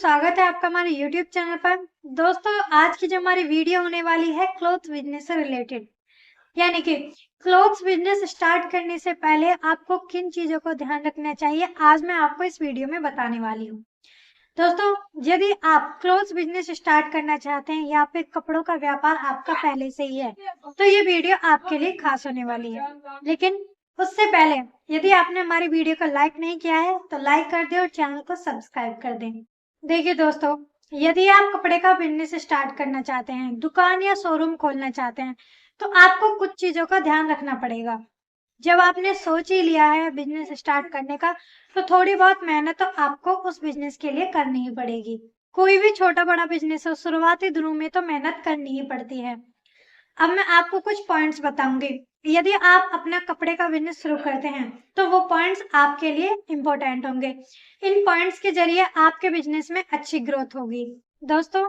स्वागत है आपका हमारे YouTube चैनल पर। दोस्तों, आज की जो हमारी वीडियो होने वाली है क्लोथ बिजनेस से रिलेटेड, यानी कि क्लोथ्स बिजनेस स्टार्ट करने से पहले आपको किन चीजों को ध्यान रखना चाहिए, आज मैं आपको इस वीडियो में बताने वाली हूँ। दोस्तों, यदि आप क्लोथ्स बिजनेस स्टार्ट करना चाहते हैं या फिर कपड़ों का व्यापार आपका पहले से ही है, तो ये वीडियो आपके लिए खास होने वाली है। लेकिन उससे पहले यदि आपने हमारी वीडियो को लाइक नहीं किया है तो लाइक कर दें और चैनल को सब्सक्राइब कर दें। देखिए दोस्तों, यदि आप कपड़े का बिजनेस स्टार्ट करना चाहते हैं, दुकान या शोरूम खोलना चाहते हैं, तो आपको कुछ चीजों का ध्यान रखना पड़ेगा। जब आपने सोच ही लिया है बिजनेस स्टार्ट करने का, तो थोड़ी बहुत मेहनत तो आपको उस बिजनेस के लिए करनी ही पड़ेगी। कोई भी छोटा बड़ा बिजनेस हो, शुरुआती दिनों में तो मेहनत करनी ही पड़ती है। अब मैं आपको कुछ पॉइंट्स बताऊंगी। यदि आप अपना कपड़े का बिजनेस शुरू करते हैं तो वो पॉइंट्स आपके लिए इम्पोर्टेंट होंगे। इन पॉइंट्स के जरिए आपके बिजनेस में अच्छी ग्रोथ होगी। दोस्तों,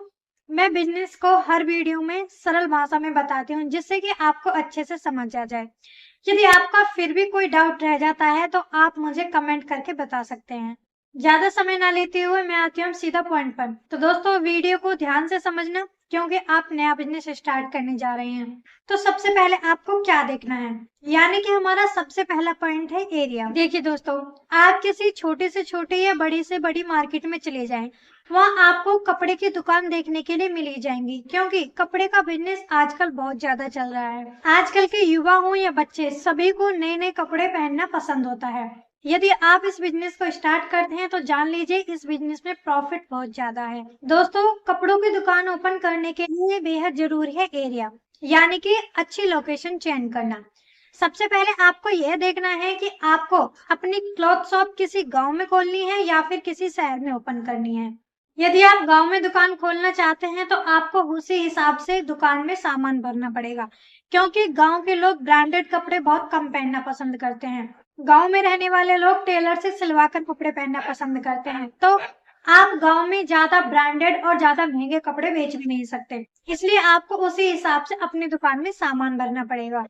मैं बिजनेस को हर वीडियो में सरल भाषा में बताती हूँ जिससे कि आपको अच्छे से समझ आ जाए। यदि आपका फिर भी कोई डाउट रह जाता है तो आप मुझे कमेंट करके बता सकते हैं। ज्यादा समय ना लेते हुए मैं आती हूँ सीधा पॉइंट पर। तो दोस्तों, वीडियो को ध्यान से समझना क्योंकि आप नया बिजनेस स्टार्ट करने जा रहे हैं। तो सबसे पहले आपको क्या देखना है, यानी कि हमारा सबसे पहला पॉइंट है एरिया। देखिए दोस्तों, आप किसी छोटे से छोटे या बड़ी से बड़ी मार्केट में चले जाएं, वहाँ आपको कपड़े की दुकान देखने के लिए मिल ही जाएंगी, क्योंकि कपड़े का बिजनेस आजकल बहुत ज्यादा चल रहा है। आजकल के युवा हो या बच्चे, सभी को नए नए कपड़े पहनना पसंद होता है। यदि आप इस बिजनेस को स्टार्ट करते हैं तो जान लीजिए इस बिजनेस में प्रॉफिट बहुत ज्यादा है। दोस्तों, कपड़ों की दुकान ओपन करने के लिए बेहद जरूरी है एरिया, यानी कि अच्छी लोकेशन चयन करना। सबसे पहले आपको यह देखना है कि आपको अपनी क्लॉथ शॉप किसी गांव में खोलनी है या फिर किसी शहर में ओपन करनी है। यदि आप गांव में दुकान खोलना चाहते हैं तो आपको उसी हिसाब से दुकान में सामान भरना पड़ेगा, क्योंकि गांव के लोग ब्रांडेड कपड़े बहुत कम पहनना पसंद करते हैं। गांव में रहने वाले लोग टेलर से सिलवाकर कपड़े पहनना पसंद करते हैं। तो आप गांव में ज्यादा ब्रांडेड और ज्यादा महंगे कपड़े बेच भी नहीं सकते, इसलिए आपको उसी हिसाब से अपनी दुकान में सामान भरना पड़ेगा।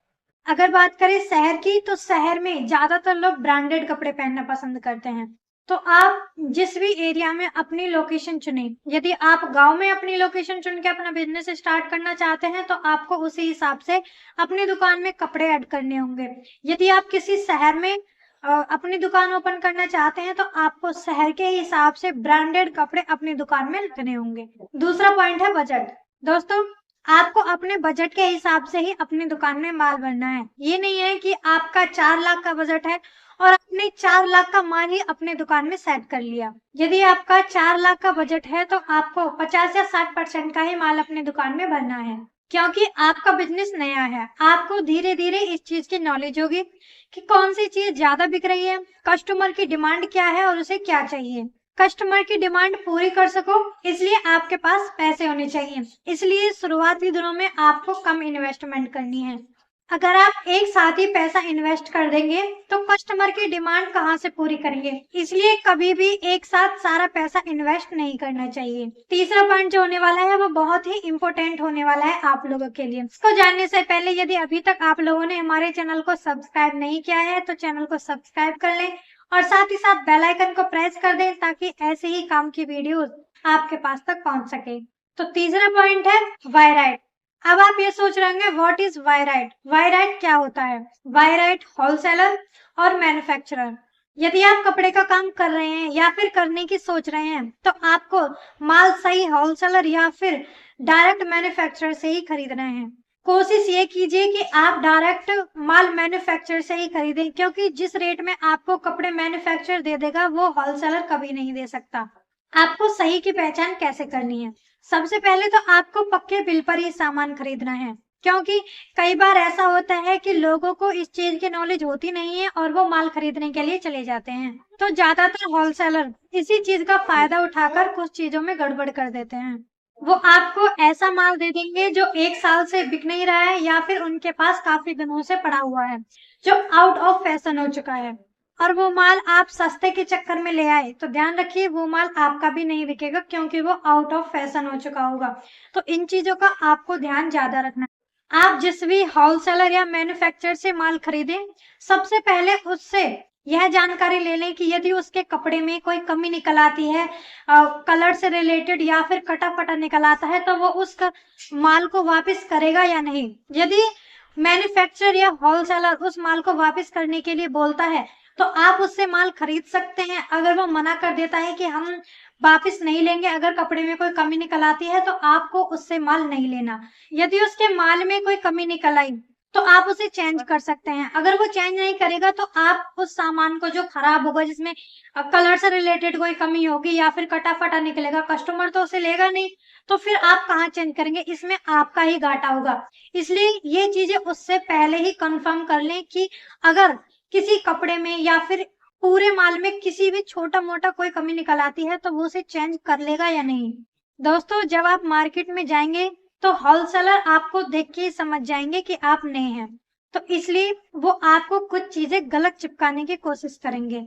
अगर बात करें शहर की, तो शहर में ज्यादातर लोग ब्रांडेड कपड़े पहनना पसंद करते हैं। तो आप जिस भी एरिया में अपनी लोकेशन चुने, यदि आप गांव में अपनी लोकेशन चुन के अपना बिजनेस स्टार्ट करना चाहते हैं तो आपको उसी हिसाब से अपनी दुकान में कपड़े ऐड करने होंगे। यदि आप किसी शहर में अपनी दुकान ओपन करना चाहते हैं तो आपको शहर के हिसाब से ब्रांडेड कपड़े अपनी दुकान में रखने होंगे। दूसरा पॉइंट है बजट। दोस्तों, आपको अपने बजट के हिसाब से ही अपनी दुकान में माल भरना है। ये नहीं है कि आपका 4 लाख का बजट है और आपने 4 लाख का माल ही अपनी दुकान में सेट कर लिया। यदि आपका 4 लाख का बजट है तो आपको 50 या 60% का ही माल अपनी दुकान में भरना है, क्योंकि आपका बिजनेस नया है। आपको धीरे धीरे इस चीज की नॉलेज होगी कि कौन सी चीज ज्यादा बिक रही है, कस्टमर की डिमांड क्या है और उसे क्या चाहिए। कस्टमर की डिमांड पूरी कर सको इसलिए आपके पास पैसे होने चाहिए, इसलिए शुरुआती दिनों में आपको कम इन्वेस्टमेंट करनी है। अगर आप एक साथ ही पैसा इन्वेस्ट कर देंगे तो कस्टमर की डिमांड कहाँ से पूरी करेंगे, इसलिए कभी भी एक साथ सारा पैसा इन्वेस्ट नहीं करना चाहिए। तीसरा पॉइंट जो होने वाला है वो बहुत ही इम्पोर्टेंट होने वाला है आप लोगों के लिए। इसको जानने से पहले यदि अभी तक आप लोगों ने हमारे चैनल को सब्सक्राइब नहीं किया है तो चैनल को सब्सक्राइब कर लें और साथ ही साथ बेल आइकन को प्रेस कर दें ताकि ऐसे ही काम की वीडियो आपके पास तक पहुंच सके। तो तीसरा पॉइंट है वायराइट। अब आप ये सोच रहे होंगे व्हाट इज वायराइट, वायराइट क्या होता है। वायराइट होलसेलर और मैन्युफैक्चरर। यदि आप कपड़े का काम कर रहे हैं या फिर करने की सोच रहे हैं तो आपको माल सही होलसेलर या फिर डायरेक्ट मैन्युफैक्चरर से ही खरीदना है। कोशिश ये कीजिए कि आप डायरेक्ट माल मैन्युफैक्चरर से ही खरीदें, क्योंकि जिस रेट में आपको कपड़े मैन्युफैक्चरर दे देगा वो होलसेलर कभी नहीं दे सकता। आपको सही की पहचान कैसे करनी है, सबसे पहले तो आपको पक्के बिल पर ही सामान खरीदना है, क्योंकि कई बार ऐसा होता है कि लोगों को इस चीज की नॉलेज होती नहीं है और वो माल खरीदने के लिए चले जाते हैं। तो ज्यादातर होलसेलर इसी चीज का फायदा उठाकर कुछ चीजों में गड़बड़ कर देते हैं। वो आपको ऐसा माल दे देंगे जो 1 साल से बिक नहीं रहा है या फिर उनके पास काफी दिनों से पड़ा हुआ है, जो आउट ऑफ फैशन हो चुका है, और वो माल आप सस्ते के चक्कर में ले आए तो ध्यान रखिए वो माल आपका भी नहीं बिकेगा, क्योंकि वो आउट ऑफ फैशन हो चुका होगा। तो इन चीजों का आपको ध्यान ज्यादा रखना है। आप जिस भी होलसेलर या मैन्युफैक्चरर से माल खरीदें, सबसे पहले उससे यह जानकारी ले लें कि यदि उसके कपड़े में कोई कमी निकल आती है, कलर से रिलेटेड या फिर कटा-फटा निकल आता है, तो वो उस माल को वापस करेगा या नहीं। यदि मैन्युफैक्चरर या होलसेलर उस माल को वापस करने के लिए बोलता है, तो आप उससे माल खरीद सकते हैं। अगर वो मना कर देता है कि हम वापस नहीं लेंगे, अगर कपड़े में कोई कमी निकल आती है, तो आपको उससे माल नहीं लेना। यदि उसके माल में कोई कमी निकल आई, तो आप उसे चेंज कर सकते हैं। अगर वो चेंज नहीं करेगा, तो आप उस सामान को जो खराब होगा, जिसमें कलर से रिलेटेड कोई कमी होगी या फिर कटा-फटा निकलेगा, कस्टमर तो उसे लेगा नहीं, तो फिर आप कहाँ चेंज करेंगे? इसमें आपका ही घाटा होगा। इसलिए ये चीजें उससे पहले ही कंफर्म कर लें कि अगर किसी कपड़े में या फिर पूरे माल में किसी भी छोटा-मोटा कोई कमी निकल आती है, तो वो उसे चेंज कर लेगा या नहीं। दोस्तों, जब आप मार्केट में जाएंगे, तो होलसेलर आपको देख के ही समझ जाएंगे कि आप नए हैं, तो इसलिए वो आपको कुछ चीजें गलत चिपकाने की कोशिश करेंगे।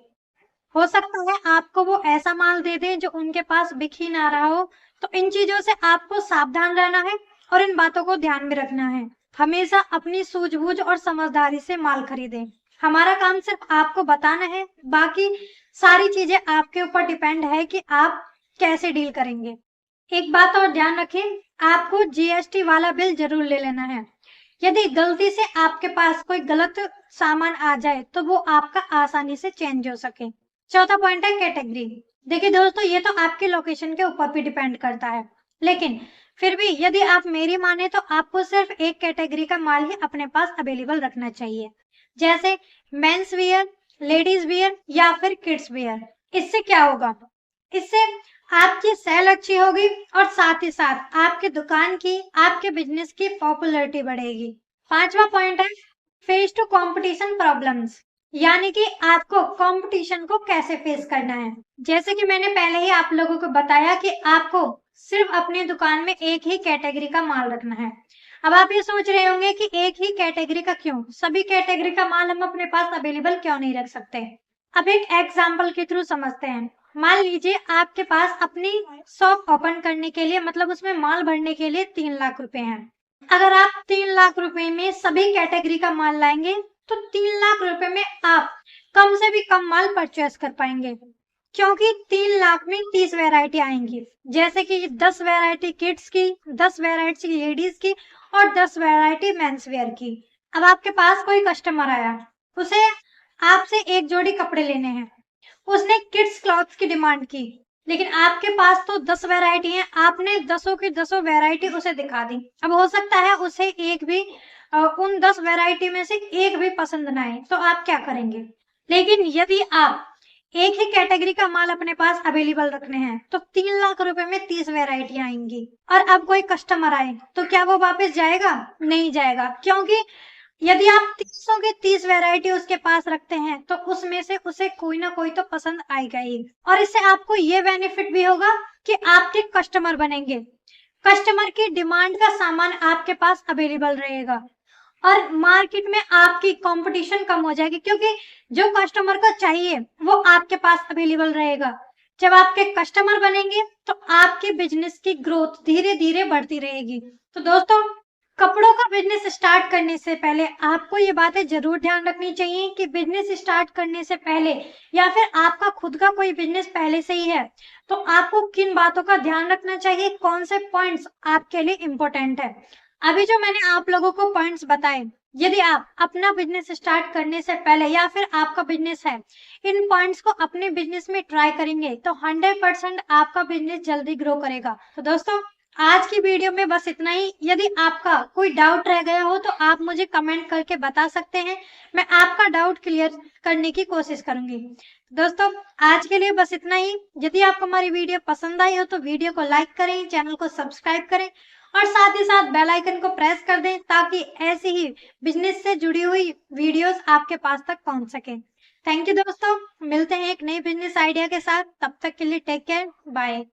हो सकता है आपको वो ऐसा माल दे दें जो उनके पास बिक ही ना रहा हो। तो इन चीजों से आपको सावधान रहना है और इन बातों को ध्यान में रखना है। हमेशा अपनी सूझबूझ और समझदारी से माल खरीदें। हमारा काम सिर्फ आपको बताना है, बाकी सारी चीजें आपके ऊपर डिपेंड है कि आप कैसे डील करेंगे। एक बात और ध्यान रखें, आपको जीएसटी वाला बिल जरूर ले लेना है। यदि गलती से आपके पास कोई गलत सामान आ जाए, तो वो आपका आसानी से चेंज हो सके। चौथा पॉइंट है कैटेगरी। देखिए दोस्तों, ये तो आपके लोकेशन के ऊपर भी डिपेंड करता है, लेकिन फिर भी यदि आप मेरी माने तो आपको सिर्फ एक कैटेगरी का माल ही अपने पास अवेलेबल रखना चाहिए, जैसे मेंस वियर, लेडीज वियर या फिर किड्स वियर। इससे क्या होगा? इससे आपकी सेल अच्छी होगी और साथ ही साथ आपकी दुकान की, आपके बिजनेस की पॉपुलैरिटी बढ़ेगी। पांचवा पॉइंट है फेस टू कंपटीशन प्रॉब्लम्स, यानी कि आपको कंपटीशन को कैसे फेस करना है। जैसे कि मैंने पहले ही आप लोगों को बताया कि आपको सिर्फ अपनी दुकान में एक ही कैटेगरी का माल रखना है। अब आप ये सोच रहे होंगे कि एक ही कैटेगरी का क्यों, सभी कैटेगरी का माल हम अपने पास अवेलेबल क्यों नहीं रख सकते। अब एक एग्जाम्पल के थ्रू समझते हैं। मान लीजिए आपके पास अपनी शॉप ओपन करने के लिए, मतलब उसमें माल भरने के लिए 3 लाख रुपए हैं। अगर आप 3 लाख रुपए में सभी कैटेगरी का माल लाएंगे, तो 3 लाख रुपए में आप कम से भी कम माल परचेस कर पाएंगे, क्योंकि 3 लाख में 30 वैरायटी आएंगी। जैसे कि 10 वैरायटी किड्स की, 10 वैरायटी लेडीज की और 10 वैरायटी मेंस वेयर की। अब आपके पास कोई कस्टमर आया, उसे आपसे एक जोड़ी कपड़े लेने हैं, उसने किड्स क्लॉथ्स की डिमांड की, लेकिन आपके पास तो 10 वैरायटी है, आपने 10 की 10 वैरायटी उसे दिखा दी। अब हो सकता है उसे एक भी उन 10 वैरायटी में से एक भी पसंद ना आए, तो आप क्या करेंगे? लेकिन यदि आप एक ही कैटेगरी का माल अपने पास अवेलेबल रखने हैं, तो 3 लाख रुपए में 30 वैरायटी आएंगी। और अब कोई कस्टमर आए, तो क्या वो वापस जाएगा? नहीं जाएगा, क्योंकि यदि आप 300 की 30 वैरायटी उसके पास रखते हैं, तो उसमें से उसे कोई ना कोई तो पसंद आएगा ही। और इससे आपको ये बेनिफिट भी होगा कि आपके कस्टमर बनेंगे, कस्टमर की डिमांड का सामान आपके पास अवेलेबल रहेगा और मार्केट में आपकी कंपटीशन कम हो जाएगी, क्योंकि जो कस्टमर को चाहिए वो आपके पास अवेलेबल रहेगा। जब आपके कस्टमर बनेंगे, तो आपके बिजनेस की ग्रोथ धीरे धीरे बढ़ती रहेगी। तो दोस्तों, कपड़ों का बिजनेस स्टार्ट करने से पहले आपको ये बातें जरूर ध्यान रखनी चाहिए कि बिजनेस स्टार्ट करने से पहले, या फिर आपका खुद का कोई बिजनेस पहले से ही है, तो आपको किन बातों का ध्यान रखना चाहिए, कौन से पॉइंट्स आपके लिए इम्पोर्टेंट है। अभी जो मैंने आप लोगों को पॉइंट्स बताए, यदि आप अपना बिजनेस स्टार्ट करने से पहले या फिर आपका बिजनेस है, इन पॉइंट्स को अपने बिजनेस में ट्राई करेंगे, तो 100% आपका बिजनेस जल्दी ग्रो करेगा। तो दोस्तों, आज की वीडियो में बस इतना ही। यदि आपका कोई डाउट रह गया हो, तो आप मुझे कमेंट करके बता सकते हैं, मैं आपका डाउट क्लियर करने की कोशिश करूंगी। दोस्तों, आज के लिए बस इतना ही। यदि आपको हमारी वीडियो पसंद आई हो, तो वीडियो को लाइक करें, चैनल को सब्सक्राइब करें और साथ ही साथ बेल आइकन को प्रेस कर दें, ताकि ऐसी ही बिजनेस से जुड़ी हुई वीडियोस आपके पास तक पहुंच सके। थैंक यू दोस्तों, मिलते हैं एक नई बिजनेस आइडिया के साथ। तब तक के लिए टेक केयर, बाय।